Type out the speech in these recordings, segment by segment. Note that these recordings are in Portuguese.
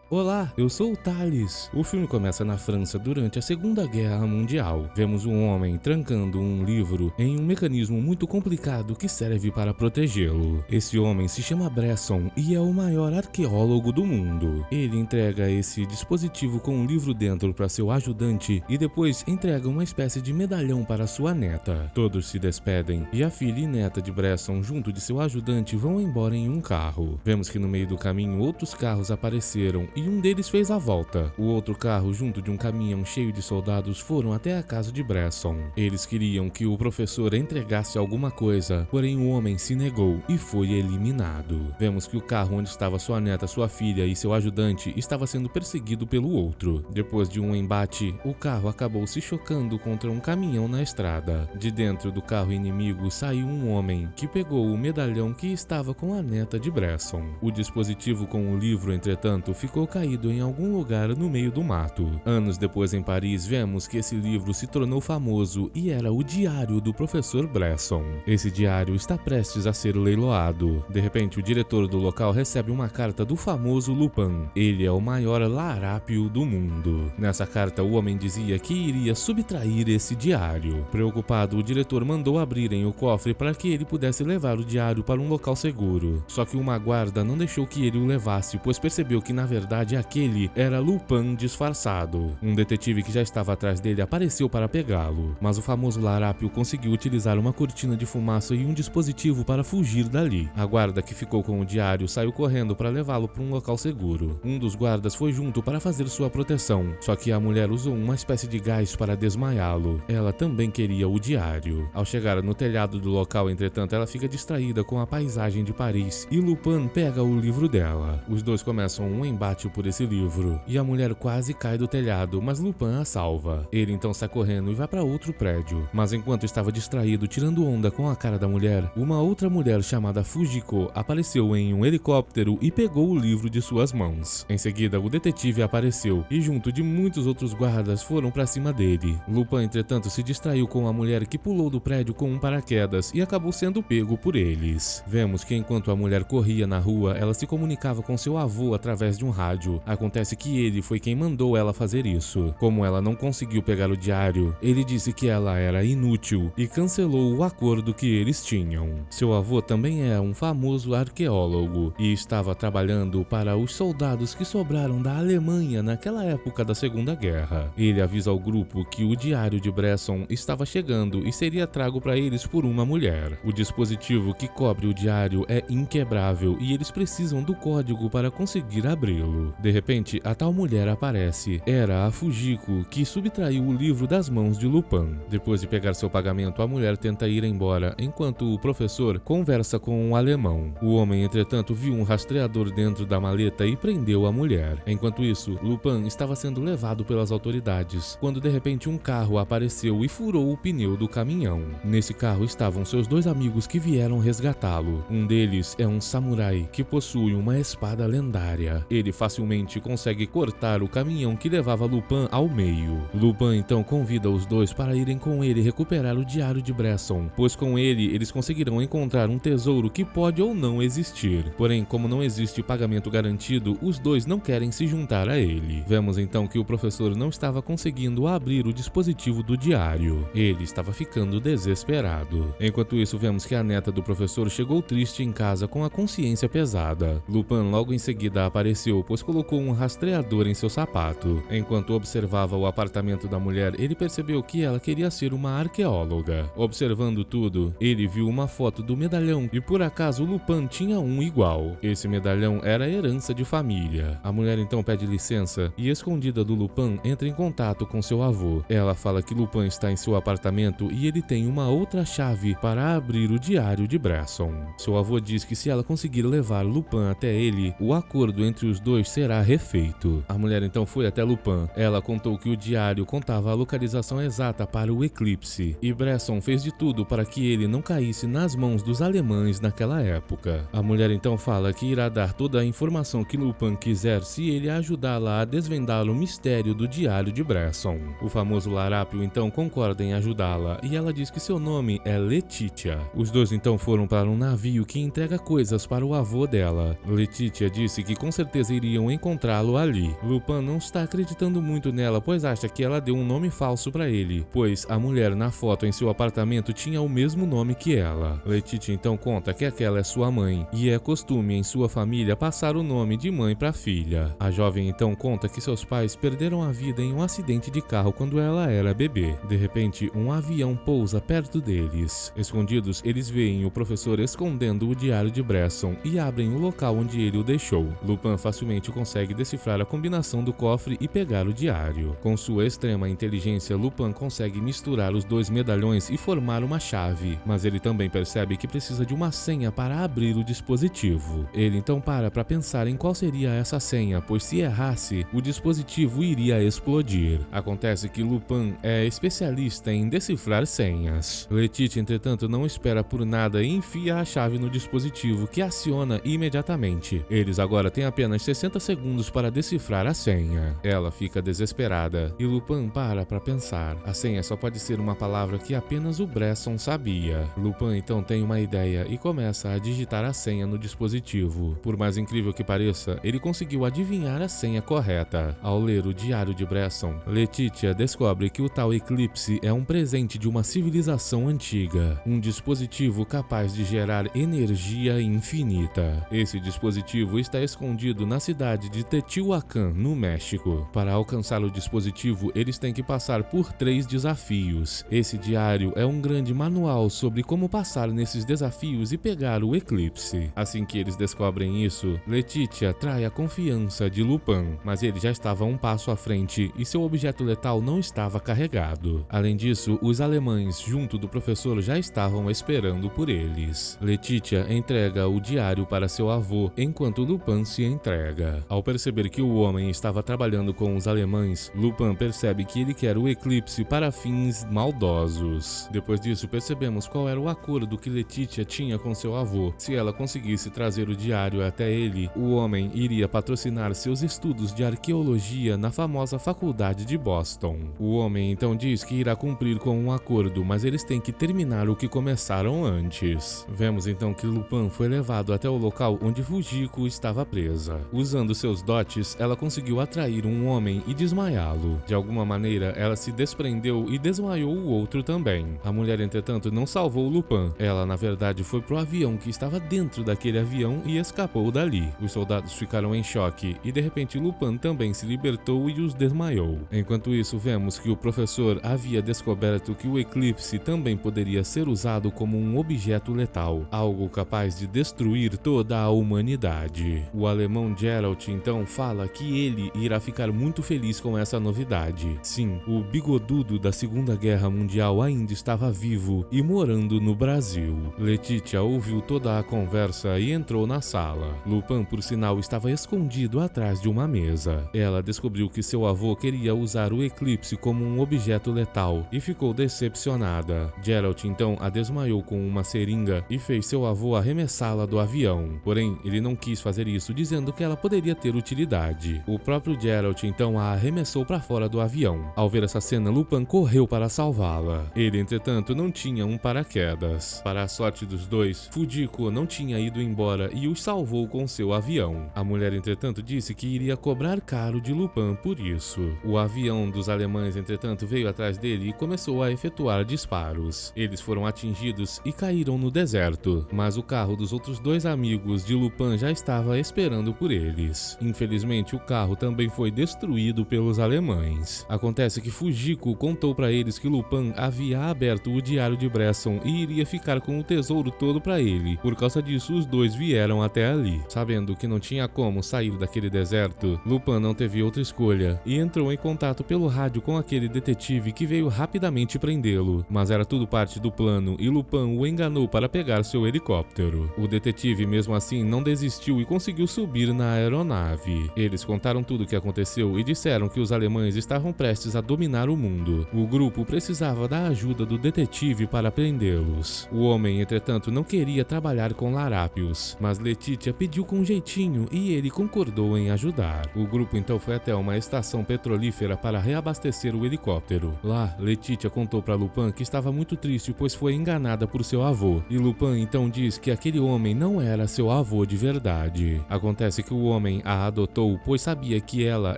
Olá, eu sou o Thales. O filme começa na França durante a Segunda Guerra Mundial. Vemos um homem trancando um livro em um mecanismo muito complicado que serve para protegê-lo. Esse homem se chama Bresson e é o maior arqueólogo do mundo. Ele entrega esse dispositivo com um livro dentro para seu ajudante e depois entrega uma espécie de medalhão para sua neta. Todos se despedem e a filha e neta de Bresson junto de seu ajudante vão embora em um carro. Vemos que no meio do caminho outros carros apareceram e um deles fez a volta. O outro carro, junto de um caminhão cheio de soldados, foram até a casa de Bresson. Eles queriam que o professor entregasse alguma coisa, porém o homem se negou e foi eliminado. Vemos que o carro onde estava sua neta, sua filha e seu ajudante estava sendo perseguido pelo outro. Depois de um embate, o carro acabou se chocando contra um caminhão na estrada. De dentro do carro inimigo saiu um homem que pegou o medalhão que estava com a neta de Bresson. O dispositivo com o livro, entretanto, ficou caído em algum lugar no meio do mato. Anos depois, em Paris, vemos que esse livro se tornou famoso e era o diário do professor Bresson. Esse diário está prestes a ser leiloado. De repente, o diretor do local recebe uma carta do famoso Lupin. Ele é o maior larápio do mundo. Nessa carta, o homem dizia que iria subtrair esse diário. Preocupado, o diretor mandou abrirem o cofre para que ele pudesse levar o diário para um local seguro. Só que uma guarda não deixou que ele o levasse, pois percebeu que na verdade aquele era Lupin disfarçado. Um detetive que já estava atrás dele apareceu para pegá-lo, mas o famoso larápio conseguiu utilizar uma cortina de fumaça e um dispositivo para fugir dali. A guarda que ficou com o diário saiu correndo para levá-lo para um local seguro. Um dos guardas foi junto para fazer sua proteção, só que a mulher usou uma espécie de gás para desmaiá-lo. Ela também queria o diário. Ao chegar no telhado do local, entretanto, ela fica distraída com a paisagem de Paris e Lupin pega o livro dela. Os dois começam um embate por esse livro e a mulher quase cai do telhado, mas Lupin a salva. Ele então sai correndo e vai para outro prédio, mas enquanto estava distraído tirando onda com a cara da mulher, uma outra mulher chamada Fujiko apareceu em um helicóptero e pegou o livro de suas mãos. Em seguida, o detetive apareceu e junto de muitos outros guardas foram para cima dele. Lupin, entretanto, se distraiu com a mulher que pulou do prédio com um paraquedas e acabou sendo pego por eles. Vemos que enquanto a mulher corria na rua, ela se comunicava com seu avô através de um rádio. Acontece que ele foi quem mandou ela fazer isso. Como ela não conseguiu pegar o diário, ele disse que ela era inútil e cancelou o acordo que eles tinham. Seu avô também é um famoso arqueólogo e estava trabalhando para os soldados que sobraram da Alemanha naquela época da Segunda Guerra. Ele avisa ao grupo que o diário de Bresson estava chegando e seria trago para eles por uma mulher. O dispositivo que cobre o diário é inquebrável e eles precisam do código para conseguir abri-lo. De repente, a tal mulher aparece. Era a Fujiko, que subtraiu o livro das mãos de Lupin. Depois de pegar seu pagamento, a mulher tenta ir embora, enquanto o professor conversa com um alemão. O homem, entretanto, viu um rastreador dentro da maleta e prendeu a mulher. Enquanto isso, Lupin estava sendo levado pelas autoridades, quando de repente um carro apareceu e furou o pneu do caminhão. Nesse carro estavam seus dois amigos que vieram resgatá-lo. Um deles é um samurai que possui uma espada lendária. Ele facilmente consegue cortar o caminhão que levava Lupin ao meio. Lupin então convida os dois para irem com ele recuperar o diário de Bresson, pois com ele eles conseguirão encontrar um tesouro que pode ou não existir. Porém, como não existe pagamento garantido, os dois não querem se juntar a ele. Vemos então que o professor não estava conseguindo abrir o dispositivo do diário. Ele estava ficando desesperado. Enquanto isso, vemos que a neta do professor chegou triste em casa com a consciência pesada. Lupin logo em seguida apareceu, pois colocou um rastreador em seu sapato. Enquanto observava o apartamento da mulher, ele percebeu que ela queria ser uma arqueóloga. Observando tudo, ele viu uma foto do medalhão e por acaso Lupin tinha um igual. Esse medalhão era herança de família. A mulher então pede licença e, escondida do Lupin, entra em contato com seu avô. Ela fala que Lupin está em seu apartamento e ele tem uma outra chave para abrir o diário de Bresson. Seu avô diz que se ela conseguir levar Lupin até ele, o acordo entre os dois será refeito. A mulher então foi até Lupin. Ela contou que o diário contava a localização exata para o eclipse e Bresson fez de tudo para que ele não caísse nas mãos dos alemães naquela época. A mulher então fala que irá dar toda a informação que Lupin quiser se ele ajudá-la a desvendar o mistério do diário de Bresson. O famoso larápio então concorda em ajudá-la e ela diz que seu nome é Letitia. Os dois então foram para um navio que entrega coisas para o avô dela. Letitia disse que com certeza iria iriam encontrá-lo ali. Lupin não está acreditando muito nela, pois acha que ela deu um nome falso para ele, pois a mulher na foto em seu apartamento tinha o mesmo nome que ela. Letitia então conta que aquela é sua mãe, e é costume em sua família passar o nome de mãe para filha. A jovem então conta que seus pais perderam a vida em um acidente de carro quando ela era bebê. De repente, um avião pousa perto deles. Escondidos, eles veem o professor escondendo o diário de Bresson e abrem o local onde ele o deixou. Lupin facilmente consegue decifrar a combinação do cofre e pegar o diário. Com sua extrema inteligência, Lupin consegue misturar os dois medalhões e formar uma chave, mas ele também percebe que precisa de uma senha para abrir o dispositivo. Ele então para pensar em qual seria essa senha, pois se errasse, o dispositivo iria explodir. Acontece que Lupin é especialista em decifrar senhas. Letitia, entretanto, não espera por nada e enfia a chave no dispositivo, que aciona imediatamente. Eles agora têm apenas 60 segundos para decifrar a senha. Ela fica desesperada e Lupin para pensar. A senha só pode ser uma palavra que apenas o Bresson sabia. Lupin então tem uma ideia e começa a digitar a senha no dispositivo. Por mais incrível que pareça, ele conseguiu adivinhar a senha correta. Ao ler o diário de Bresson, Letitia descobre que o tal eclipse é um presente de uma civilização antiga, um dispositivo capaz de gerar energia infinita. Esse dispositivo está escondido na cidade de Teotihuacan, no México. Para alcançar o dispositivo, eles têm que passar por 3 desafios. Esse diário é um grande manual sobre como passar nesses desafios e pegar o eclipse. Assim que eles descobrem isso, Letitia trai a confiança de Lupin, mas ele já estava um passo à frente e seu objeto letal não estava carregado. Além disso, os alemães, junto do professor, já estavam esperando por eles. Letitia entrega o diário para seu avô, enquanto Lupin se entrega. Ao perceber que o homem estava trabalhando com os alemães, Lupin percebe que ele quer o eclipse para fins maldosos. Depois disso, percebemos qual era o acordo que Letitia tinha com seu avô. Se ela conseguisse trazer o diário até ele, o homem iria patrocinar seus estudos de arqueologia na famosa faculdade de Boston. O homem então diz que irá cumprir com um acordo, mas eles têm que terminar o que começaram antes. Vemos então que Lupin foi levado até o local onde Fujiko estava presa. Usando seus dotes, ela conseguiu atrair um homem e desmaiá-lo. De alguma maneira, ela se desprendeu e desmaiou o outro também. A mulher, entretanto, não salvou Lupin. Ela, na verdade, foi pro avião que estava dentro daquele avião e escapou dali. Os soldados ficaram em choque e, de repente, Lupin também se libertou e os desmaiou. Enquanto isso, vemos que o professor havia descoberto que o eclipse também poderia ser usado como um objeto letal, algo capaz de destruir toda a humanidade. O alemão Geralt então fala que ele irá ficar muito feliz com essa novidade. Sim, o bigodudo da Segunda Guerra Mundial ainda estava vivo e morando no Brasil. Letitia ouviu toda a conversa e entrou na sala. Lupin, por sinal, estava escondido atrás de uma mesa. Ela descobriu que seu avô queria usar o eclipse como um objeto letal e ficou decepcionada. Geralt então a desmaiou com uma seringa e fez seu avô arremessá-la do avião. Porém, ele não quis fazer isso, dizendo que ela poderia ter utilidade. O próprio Geralt então a arremessou para fora do avião. Ao ver essa cena, Lupin correu para salvá-la. Ele, entretanto, não tinha um paraquedas. Para a sorte dos dois, Fujiko não tinha ido embora e os salvou com seu avião. A mulher, entretanto, disse que iria cobrar caro de Lupin por isso. O avião dos alemães, entretanto, veio atrás dele e começou a efetuar disparos. Eles foram atingidos e caíram no deserto, mas o carro dos outros 2 amigos de Lupin já estava esperando por eles. Infelizmente, o carro também foi destruído pelos alemães. Acontece que Fujiko contou para eles que Lupin havia aberto o diário de Bresson e iria ficar com o tesouro todo para ele. Por causa disso, os dois vieram até ali. Sabendo que não tinha como sair daquele deserto, Lupin não teve outra escolha e entrou em contato pelo rádio com aquele detetive que veio rapidamente prendê-lo. Mas era tudo parte do plano e Lupin o enganou para pegar seu helicóptero. O detetive, mesmo assim, não desistiu e conseguiu subir na aeronave. Eles contaram tudo o que aconteceu e disseram que os alemães estavam prestes a dominar o mundo. O grupo precisava da ajuda do detetive para prendê-los. O homem, entretanto, não queria trabalhar com larápios, mas Letitia pediu com jeitinho e ele concordou em ajudar. O grupo então foi até uma estação petrolífera para reabastecer o helicóptero. Lá, Letitia contou para Lupin que estava muito triste, pois foi enganada por seu avô, e Lupin então diz que aquele homem não era seu avô de verdade. Acontece que o homem homem a adotou pois sabia que ela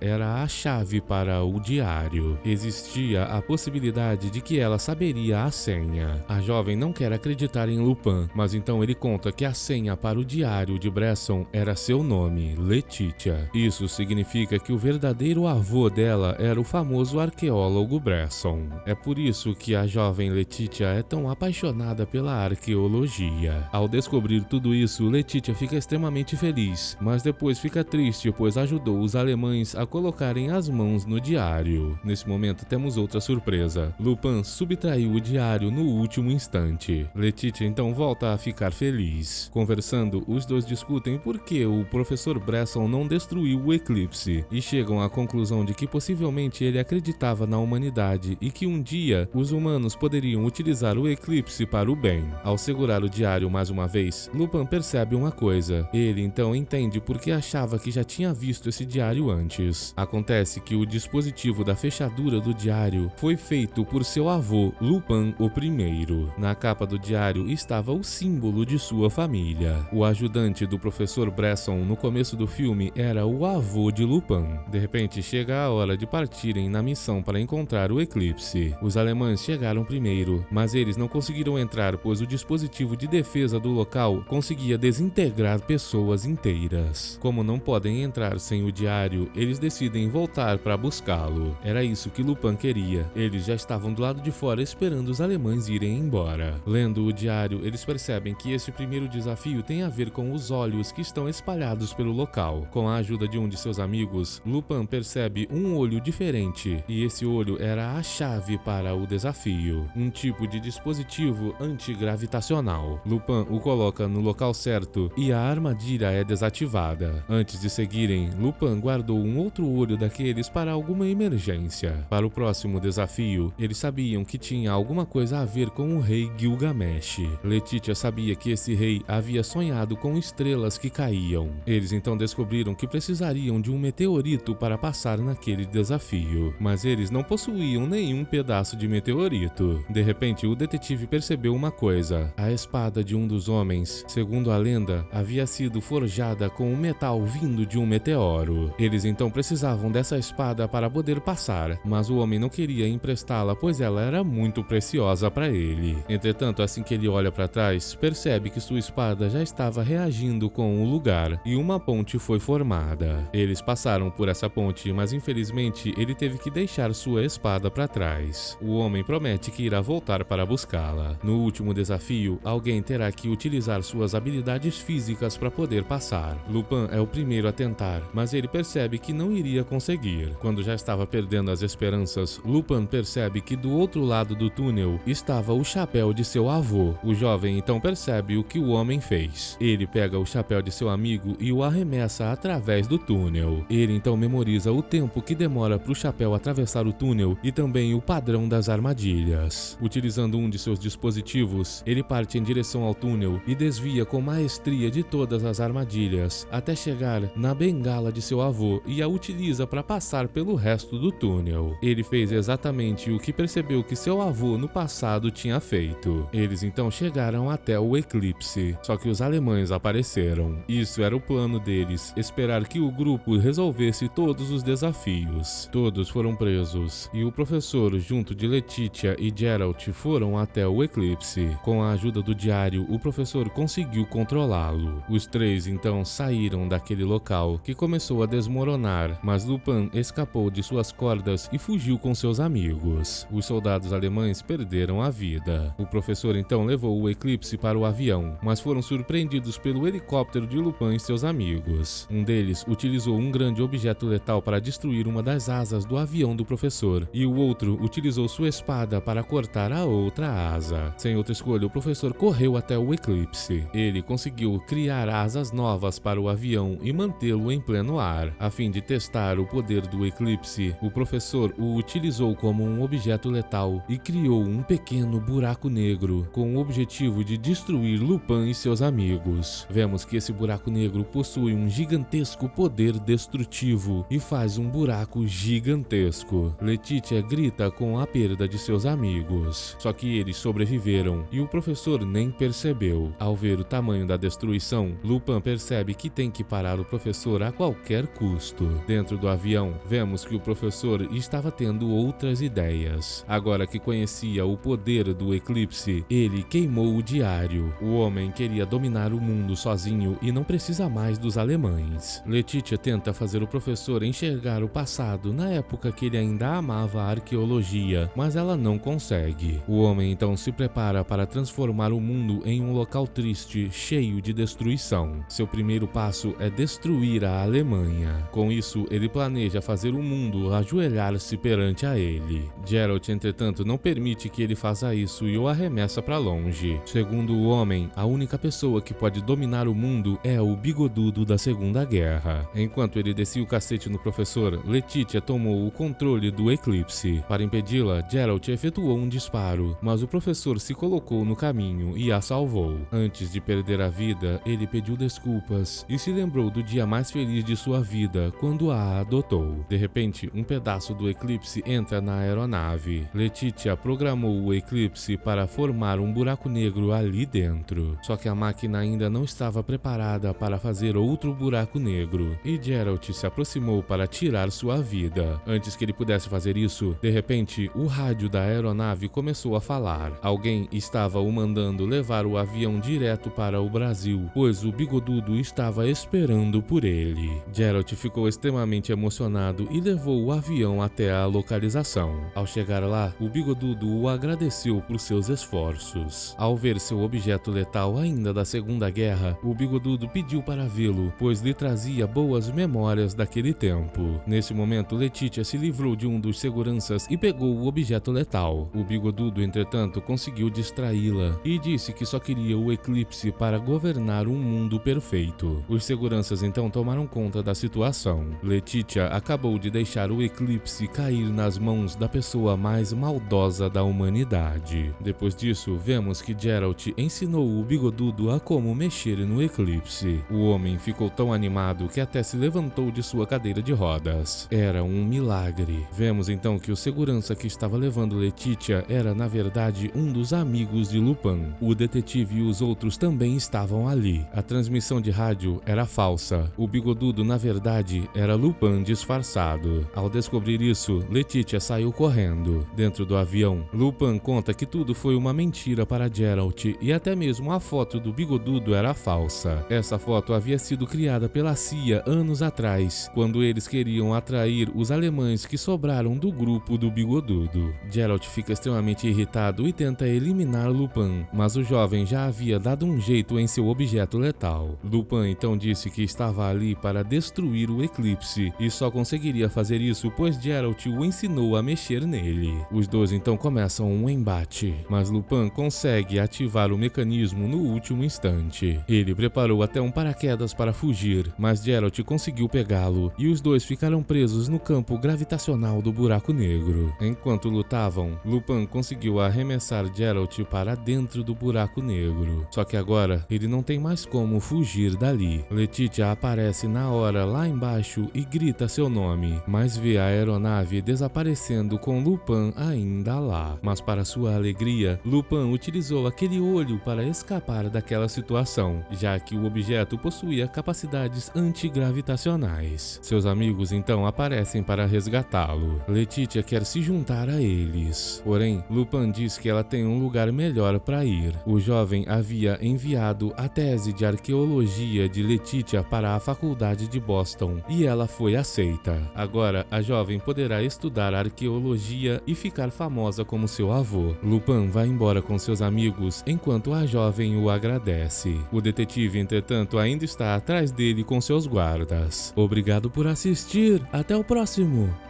era a chave para o diário. Existia a possibilidade de que ela saberia a senha. A jovem não quer acreditar em Lupin, mas então ele conta que a senha para o diário de Bresson era seu nome, Letitia. Isso significa que o verdadeiro avô dela era o famoso arqueólogo Bresson. É por isso que a jovem Letitia é tão apaixonada pela arqueologia. Ao descobrir tudo isso, Letitia fica extremamente feliz, mas depois fica triste pois ajudou os alemães a colocarem as mãos no diário. Nesse momento temos outra surpresa. Lupin subtraiu o diário no último instante. Letitia então volta a ficar feliz. Conversando, os dois discutem por que o professor Bresson não destruiu o eclipse e chegam à conclusão de que possivelmente ele acreditava na humanidade e que um dia os humanos poderiam utilizar o eclipse para o bem. Ao segurar o diário mais uma vez, Lupin percebe uma coisa. Ele então entende porque achava que já tinha visto esse diário antes. Acontece que o dispositivo da fechadura do diário foi feito por seu avô, Lupin o primeiro. Na capa do diário estava o símbolo de sua família. O ajudante do professor Bresson no começo do filme era o avô de Lupin. De repente chega a hora de partirem na missão para encontrar o eclipse. Os alemães chegaram primeiro, mas eles não conseguiram entrar pois o dispositivo de defesa do local conseguia desintegrar pessoas inteiras. Como não podem entrar sem o diário, eles decidem voltar para buscá-lo. Era isso que Lupin queria. Eles já estavam do lado de fora esperando os alemães irem embora. Lendo o diário, eles percebem que esse primeiro desafio tem a ver com os olhos que estão espalhados pelo local. Com a ajuda de um de seus amigos, Lupin percebe um olho diferente, e esse olho era a chave para o desafio, um tipo de dispositivo antigravitacional. Lupin o coloca no local certo e a armadilha é desativada. Antes de seguirem, Lupin guardou um outro olho daqueles para alguma emergência. Para o próximo desafio, eles sabiam que tinha alguma coisa a ver com o rei Gilgamesh. Letitia sabia que esse rei havia sonhado com estrelas que caíam. Eles então descobriram que precisariam de um meteorito para passar naquele desafio, mas eles não possuíam nenhum pedaço de meteorito. De repente, o detetive percebeu uma coisa. A espada de um dos homens, segundo a lenda, havia sido forjada com um metal vindo de um meteoro. Eles então precisavam dessa espada para poder passar, mas o homem não queria emprestá-la pois ela era muito preciosa para ele. Entretanto, assim que ele olha para trás, percebe que sua espada já estava reagindo com o lugar e uma ponte foi formada. Eles passaram por essa ponte, mas infelizmente ele teve que deixar sua espada para trás. O homem promete que irá voltar para buscá-la. No último desafio, alguém terá que utilizar suas habilidades físicas para poder passar. Lupin é o primeiro a tentar, mas ele percebe que não iria conseguir. Quando já estava perdendo as esperanças, Lupin percebe que do outro lado do túnel estava o chapéu de seu avô. O jovem então percebe o que o homem fez. Ele pega o chapéu de seu amigo e o arremessa através do túnel. Ele então memoriza o tempo que demora para o chapéu atravessar o túnel e também o padrão das armadilhas. Utilizando um de seus dispositivos, ele parte em direção ao túnel e desvia com maestria de todas as armadilhas, até chegar na bengala de seu avô e a utiliza para passar pelo resto do túnel. Ele fez exatamente o que percebeu que seu avô no passado tinha feito. Eles então chegaram até o eclipse, só que os alemães apareceram. Isso era o plano deles, esperar que o grupo resolvesse todos os desafios. Todos foram presos, e o professor, junto de Letitia e Geralt, foram até o eclipse. Com a ajuda do diário, o professor conseguiu controlá-lo. Os três então saíram daquele local, que começou a desmoronar, mas Lupin escapou de suas cordas e fugiu com seus amigos. Os soldados alemães perderam a vida. O professor então levou o eclipse para o avião, mas foram surpreendidos pelo helicóptero de Lupin e seus amigos. Um deles utilizou um grande objeto letal para destruir uma das asas do avião do professor, e o outro utilizou sua espada para cortar a outra asa. Sem outra escolha, o professor correu até o eclipse. Ele conseguiu criar asas novas para o avião e mantê-lo em pleno ar. A fim de testar o poder do eclipse, o professor o utilizou como um objeto letal e criou um pequeno buraco negro, com o objetivo de destruir Lupin e seus amigos. Vemos que esse buraco negro possui um gigantesco poder destrutivo e faz um buraco gigantesco. Letitia grita com a perda de seus amigos, só que eles sobreviveram e o professor nem percebeu. Ao ver o tamanho da destruição, Lupin percebe que tem que parar o professor a qualquer custo. Dentro do avião, vemos que o professor estava tendo outras ideias. Agora que conhecia o poder do eclipse, ele queimou o diário. O homem queria dominar o mundo sozinho e não precisa mais dos alemães. Letitia tenta fazer o professor enxergar o passado na época que ele ainda amava a arqueologia, mas ela não consegue. O homem então se prepara para transformar o mundo em um local triste, cheio de destruição. Seu primeiro passo é destruir a Alemanha. Com isso, ele planeja fazer o mundo ajoelhar-se perante a ele. Geralt, entretanto, não permite que ele faça isso e o arremessa para longe. Segundo o homem, a única pessoa que pode dominar o mundo é o bigodudo da Segunda Guerra. Enquanto ele descia o cacete no professor, Letitia tomou o controle do eclipse. Para impedi-la, Geralt efetuou um disparo, mas o professor se colocou no caminho e a salvou. Antes de perder a vida, ele pediu desculpas e se lembrou do dia mais feliz de sua vida, quando a adotou. De repente, um pedaço do eclipse entra na aeronave. Letitia programou o eclipse para formar um buraco negro ali dentro. Só que a máquina ainda não estava preparada para fazer outro buraco negro, e Geralt se aproximou para tirar sua vida. Antes que ele pudesse fazer isso, de repente, o rádio da aeronave começou a falar. Alguém estava o mandando levar o avião direto para o Brasil, pois o bigodudo estava esperando por ele. Geralt ficou extremamente emocionado e levou o avião até a localização. Ao chegar lá, o bigodudo o agradeceu por seus esforços. Ao ver seu objeto letal ainda da Segunda Guerra, o bigodudo pediu para vê-lo, pois lhe trazia boas memórias daquele tempo. Nesse momento, Letitia se livrou de um dos seguranças e pegou o objeto letal. O bigodudo, entretanto, conseguiu distraí-la e disse que só queria o eclipse para governar um mundo perfeito. Os seguranças então tomaram conta da situação. Letitia acabou de deixar o eclipse cair nas mãos da pessoa mais maldosa da humanidade. Depois disso, vemos que Geralt ensinou o bigodudo a como mexer no eclipse. O homem ficou tão animado que até se levantou de sua cadeira de rodas. Era um milagre. Vemos então que o segurança que estava levando Letitia era na verdade um dos amigos de Lupin. O detetive e os outros também estavam ali. A transmissão de rádio era falsa. O bigodudo na verdade era Lupin disfarçado. Ao descobrir isso, Letitia saiu correndo. Dentro do avião, Lupin conta que tudo foi uma mentira para Geralt e até mesmo a foto do bigodudo era falsa. Essa foto havia sido criada pela CIA anos atrás, quando eles queriam atrair os alemães que sobraram do grupo do bigodudo. Geralt fica extremamente irritado e tenta eliminar Lupin, mas o jovem já havia dado um jeito em seu objeto letal. Lupin então disse que estava ali para destruir o eclipse e só conseguiria fazer isso pois Geralt o ensinou a mexer nele. Os dois então começam um embate, mas Lupin consegue ativar o mecanismo no último instante. Ele preparou até um paraquedas para fugir, mas Geralt conseguiu pegá-lo e os dois ficaram presos no campo gravitacional do buraco negro. Enquanto lutavam, Lupin conseguiu arremessar Geralt para dentro do buraco negro. Só que agora ele não tem mais como fugir dali. Letitia aparece na hora lá embaixo e grita seu nome, mas vê a aeronave desaparecendo com Lupin ainda lá. Mas para sua alegria, Lupin utilizou aquele olho para escapar daquela situação, já que o objeto possuía capacidades antigravitacionais. Seus amigos então aparecem para resgatá-lo. Letitia quer se juntar a eles. Porém, Lupin diz que ela tem um lugar melhor para ir. O jovem havia enviado a tese de arqueologia de Letitia para a faculdade de Boston e ela foi aceita. Agora, a jovem poderá estudar arqueologia e ficar famosa como seu avô. Lupin vai embora com seus amigos enquanto a jovem o agradece. O detetive, entretanto, ainda está atrás dele com seus guardas. Obrigado por assistir. Até o próximo!